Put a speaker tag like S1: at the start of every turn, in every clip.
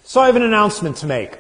S1: So I have an announcement to make.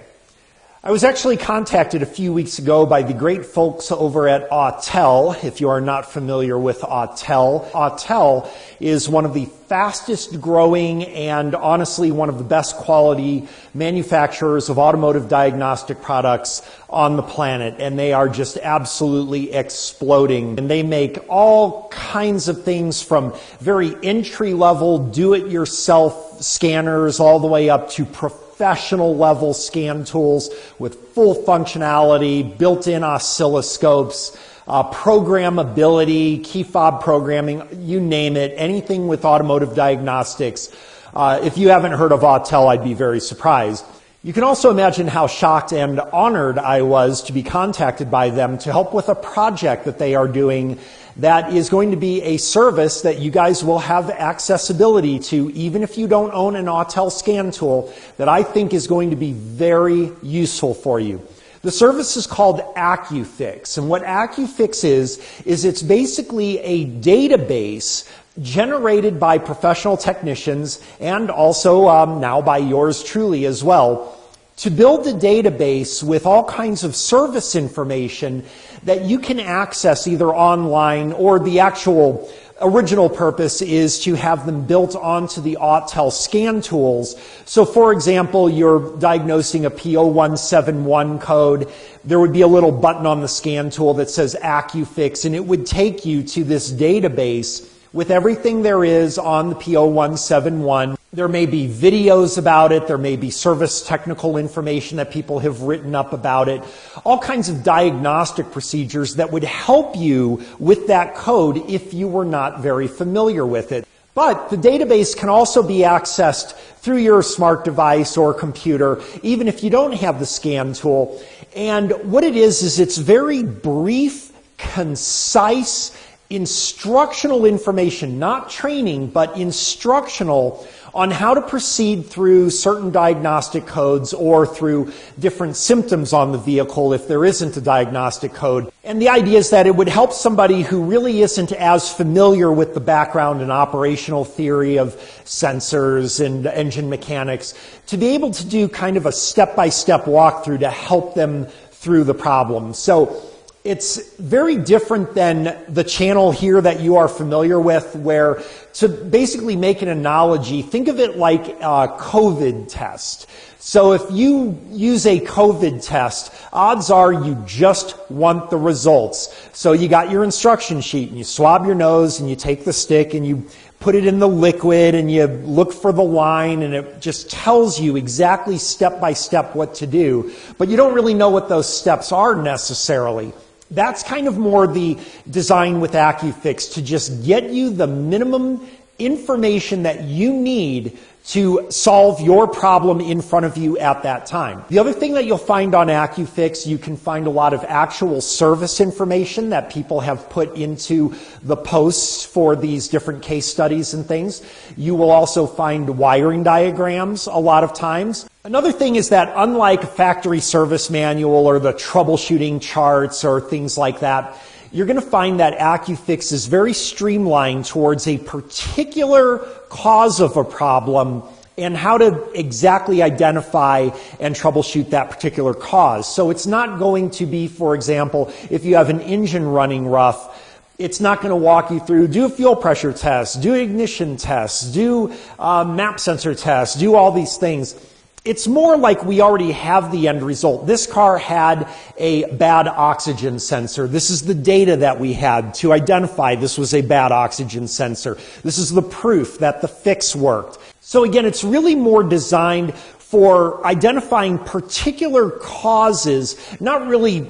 S1: I was actually contacted a few weeks ago by the great folks over at Autel. If you are not familiar with Autel, Autel is one of the fastest growing and honestly one of the best quality manufacturers of automotive diagnostic products on the planet. And they are just absolutely exploding. And they make all kinds of things from very entry-level do-it-yourself scanners all the way up to professional level scan tools with full functionality, built-in oscilloscopes, programmability, key fob programming, you name it, anything with automotive diagnostics. If you haven't heard of Autel, I'd be very surprised. You can also imagine how shocked and honored I was to be contacted by them to help with a project that they are doing that is going to be a service that you guys will have accessibility to, even if you don't own an Autel scan tool, that I think is going to be very useful for you. The service is called Accufix, and what Accufix is it's basically a database generated by professional technicians and also now by yours truly as well, to build a database with all kinds of service information that you can access either online, or the actual original purpose is to have them built onto the Autel scan tools. So for example, you're diagnosing a P0171 code, there would be a little button on the scan tool that says Accufix, and it would take you to this database with everything there is on the P0171. There may be videos about it, there may be service technical information that people have written up about it, all kinds of diagnostic procedures that would help you with that code if you were not very familiar with it. But the database can also be accessed through your smart device or computer, even if you don't have the scan tool. And what it is it's very brief, concise, instructional information, not training, but instructional on how to proceed through certain diagnostic codes or through different symptoms on the vehicle if there isn't a diagnostic code. And the idea is that it would help somebody who really isn't as familiar with the background and operational theory of sensors and engine mechanics to be able to do kind of a step-by-step walkthrough to help them through the problem. So it's very different than the channel here that you are familiar with, where, to basically make an analogy, think of it like a COVID test. So if you use a COVID test, odds are you just want the results. So you got your instruction sheet and you swab your nose and you take the stick and you put it in the liquid and you look for the line, and it just tells you exactly step by step what to do. But you don't really know what those steps are necessarily. That's kind of more the design with Accufix, to just get you the minimum information that you need to solve your problem in front of you at that time. The other thing that you'll find on Accufix, you can find a lot of actual service information that people have put into the posts for these different case studies and things. You will also find wiring diagrams a lot of times. Another thing is that unlike a factory service manual or the troubleshooting charts or things like that, you're going to find that Accufix is very streamlined towards a particular cause of a problem and how to exactly identify and troubleshoot that particular cause. So it's not going to be, for example, if you have an engine running rough, it's not going to walk you through, do a fuel pressure test, do ignition tests, do map sensor tests, do all these things. It's more like we already have the end result. This car had a bad oxygen sensor. This is the data that we had to identify this was a bad oxygen sensor. This is the proof that the fix worked. So again, it's really more designed for identifying particular causes, not really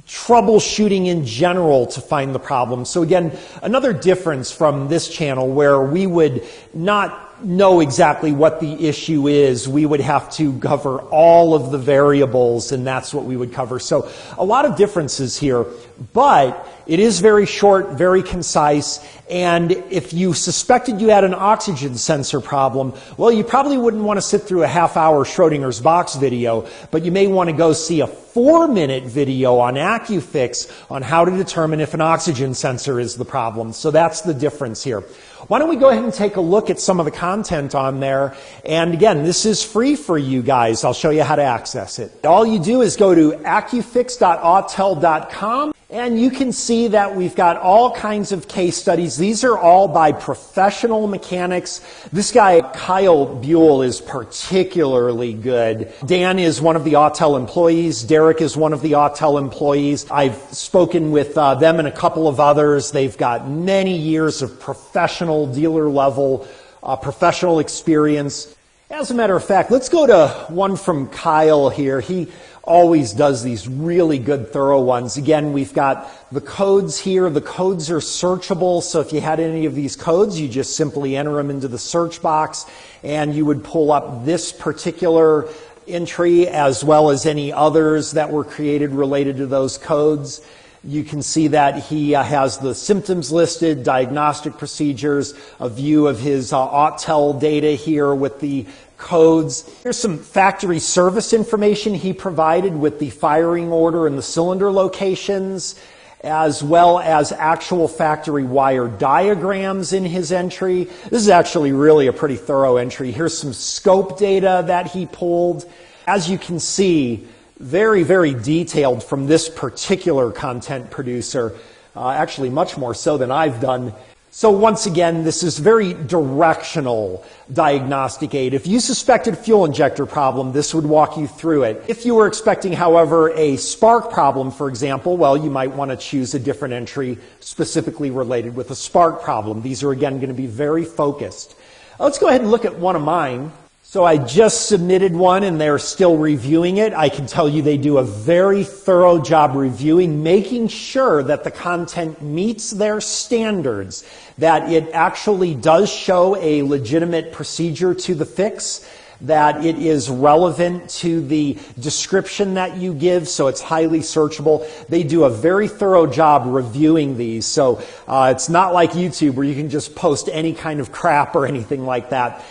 S1: troubleshooting in general to find the problem. So again, another difference from this channel where we would not know exactly what the issue is. We would have to cover all of the variables, and that's what we would cover. So a lot of differences here, but it is very short, very concise, and if you suspected you had an oxygen sensor problem, well, you probably wouldn't want to sit through a half-hour Schrodinger's box video, but you may want to go see a 4-minute video on Accufix on how to determine if an oxygen sensor is the problem. So that's the difference here. Why don't we go ahead and take a look at some of the content on there. And again, this is free for you guys. I'll show you how to access it. All you do is go to accufix.autel.com. And you can see that we've got all kinds of case studies. These are all by professional mechanics. This guy, Kyle Buell, is particularly good. Dan is one of the Autel employees. Derek is one of the Autel employees. I've spoken with them and a couple of others. They've got many years of professional dealer level, professional experience. As a matter of fact, let's go to one from Kyle here. He always does these really good, thorough ones. Again, we've got the codes here. The codes are searchable, so if you had any of these codes, you just simply enter them into the search box, and you would pull up this particular entry as well as any others that were created related to those codes. You can see that he has the symptoms listed, diagnostic procedures, a view of his Autel data here with the codes. Here's some factory service information he provided with the firing order and the cylinder locations, as well as actual factory wire diagrams in his entry. This is actually really a pretty thorough entry. Here's some scope data that he pulled. As you can see, very, very detailed from this particular content producer, actually much more so than I've done. So once again, this is very directional diagnostic aid. If you suspected a fuel injector problem, this would walk you through it. If you were expecting, however, a spark problem, for example, well, you might want to choose a different entry specifically related with a spark problem. These are, again, going to be very focused. Let's go ahead and look at one of mine. So I just submitted one and they're still reviewing it. I can tell you they do a very thorough job reviewing, making sure that the content meets their standards, that it actually does show a legitimate procedure to the fix, that it is relevant to the description that you give, so it's highly searchable. They do a very thorough job reviewing these, so it's not like YouTube where you can just post any kind of crap or anything like that.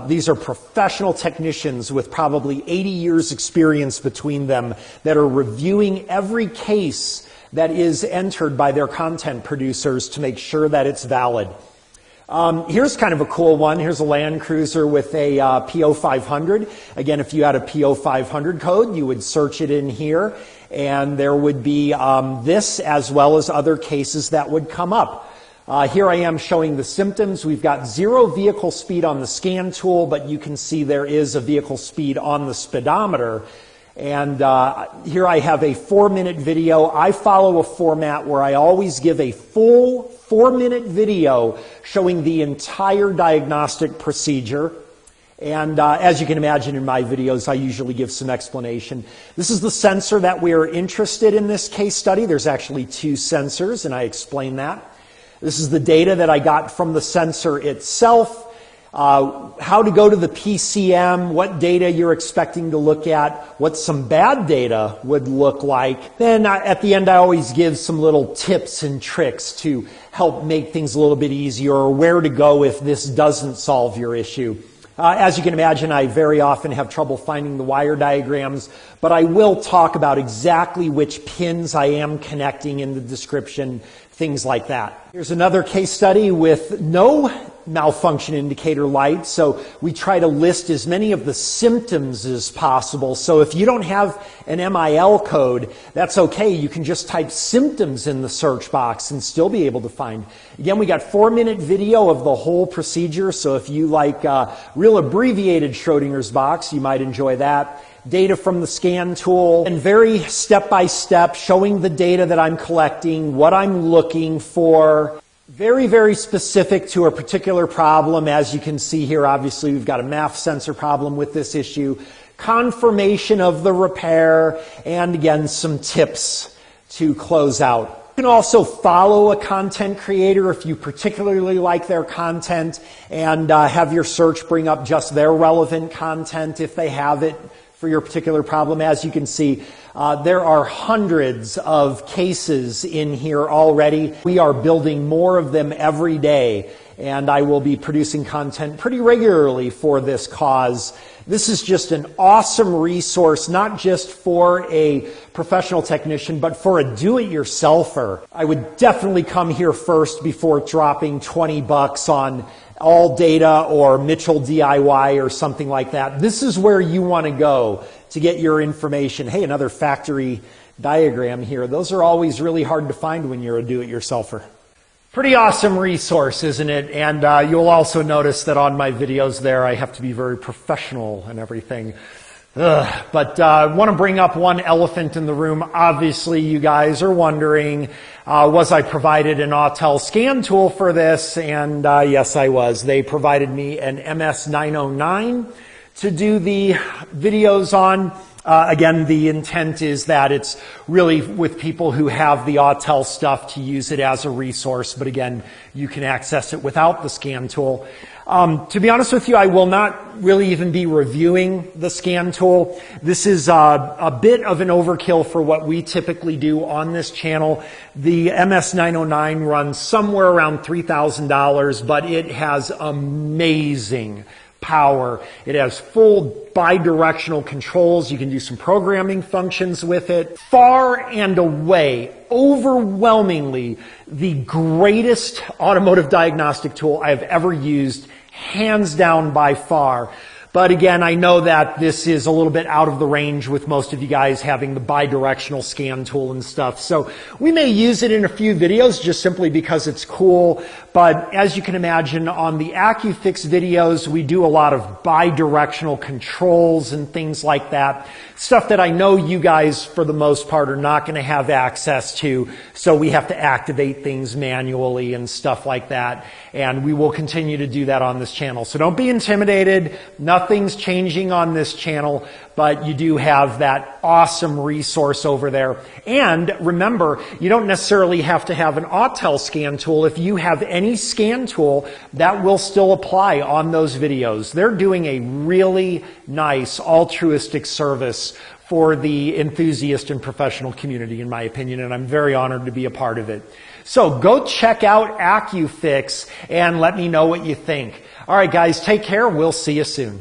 S1: These are professional technicians with probably 80 years experience between them that are reviewing every case that is entered by their content producers to make sure that it's valid. Here's kind of a cool one. Here's a Land Cruiser with a P0500. Again, if you had a P0500 code, you would search it in here, and there would be this as well as other cases that would come up. Here I am showing the symptoms. We've got 0 vehicle speed on the scan tool, but you can see there is a vehicle speed on the speedometer. And here I have a 4-minute video. I follow a format where I always give a full 4-minute video showing the entire diagnostic procedure. And as you can imagine in my videos, I usually give some explanation. This is the sensor that we're interested in this case study. There's actually 2 sensors, and I explain that. This is the data that I got from the sensor itself. How to go to the PCM, what data you're expecting to look at, what some bad data would look like. Then at the end I always give some little tips and tricks to help make things a little bit easier, or where to go if this doesn't solve your issue. As you can imagine, I very often have trouble finding the wire diagrams, but I will talk about exactly which pins I am connecting in the description, things like that. Here's another case study with no malfunction indicator light, so we try to list as many of the symptoms as possible. So if you don't have an MIL code, that's okay. You can just type symptoms in the search box and still be able to find. Again, we got 4-minute video of the whole procedure, so if you like real abbreviated Schrodinger's box, you might enjoy that. Data from the scan tool, and very step-by-step showing the data that I'm collecting, what I'm looking for. Very, very specific to a particular problem. As you can see here, obviously we've got a MAF sensor problem with this issue. Confirmation of the repair, and again, some tips to close out. You can also follow a content creator if you particularly like their content, and have your search bring up just their relevant content if they have it for your particular problem. As you can see, there are hundreds of cases in here already. We are building more of them every day. and I will be producing content pretty regularly for this cause. This is just an awesome resource, not just for a professional technician, but for a do-it-yourselfer. I would definitely come here first before dropping $20 on All Data or Mitchell DIY or something like that. This is where you want to go to get your information. Hey, another factory diagram here. Those are always really hard to find when you're a do-it-yourselfer. Pretty awesome resource, isn't it? And you'll also notice that on my videos there, I have to be very professional and everything. But I want to bring up one elephant in the room. Obviously, you guys are wondering, was I provided an Autel scan tool for this? And yes, I was. They provided me an MS909 to do the videos on. Again, the intent is that it's really with people who have the Autel stuff to use it as a resource, but again, you can access it without the scan tool. To be honest with you, I will not really even be reviewing the scan tool. This is a bit of an overkill for what we typically do on this channel. The MS909 runs somewhere around $3,000, but it has amazing power. It has full bi-directional controls. You can do some programming functions with it. Far and away, overwhelmingly, the greatest automotive diagnostic tool I have ever used, hands down by far. But again, I know that this is a little bit out of the range with most of you guys having the bi-directional scan tool and stuff. So we may use it in a few videos just simply because it's cool. But as you can imagine, on the Accufix videos, we do a lot of bi-directional controls and things like that. Stuff that I know you guys, for the most part, are not going to have access to. So we have to activate things manually and stuff like that. And we will continue to do that on this channel. So don't be intimidated. Nothing's changing on this channel, but you do have that awesome resource over there. And remember, you don't necessarily have to have an Autel scan tool. If you have any scan tool, that will still apply on those videos. They're doing a really nice altruistic service for the enthusiast and professional community, in my opinion, and I'm very honored to be a part of it. So go check out Accufix and let me know what you think. All right, guys, take care. We'll see you soon.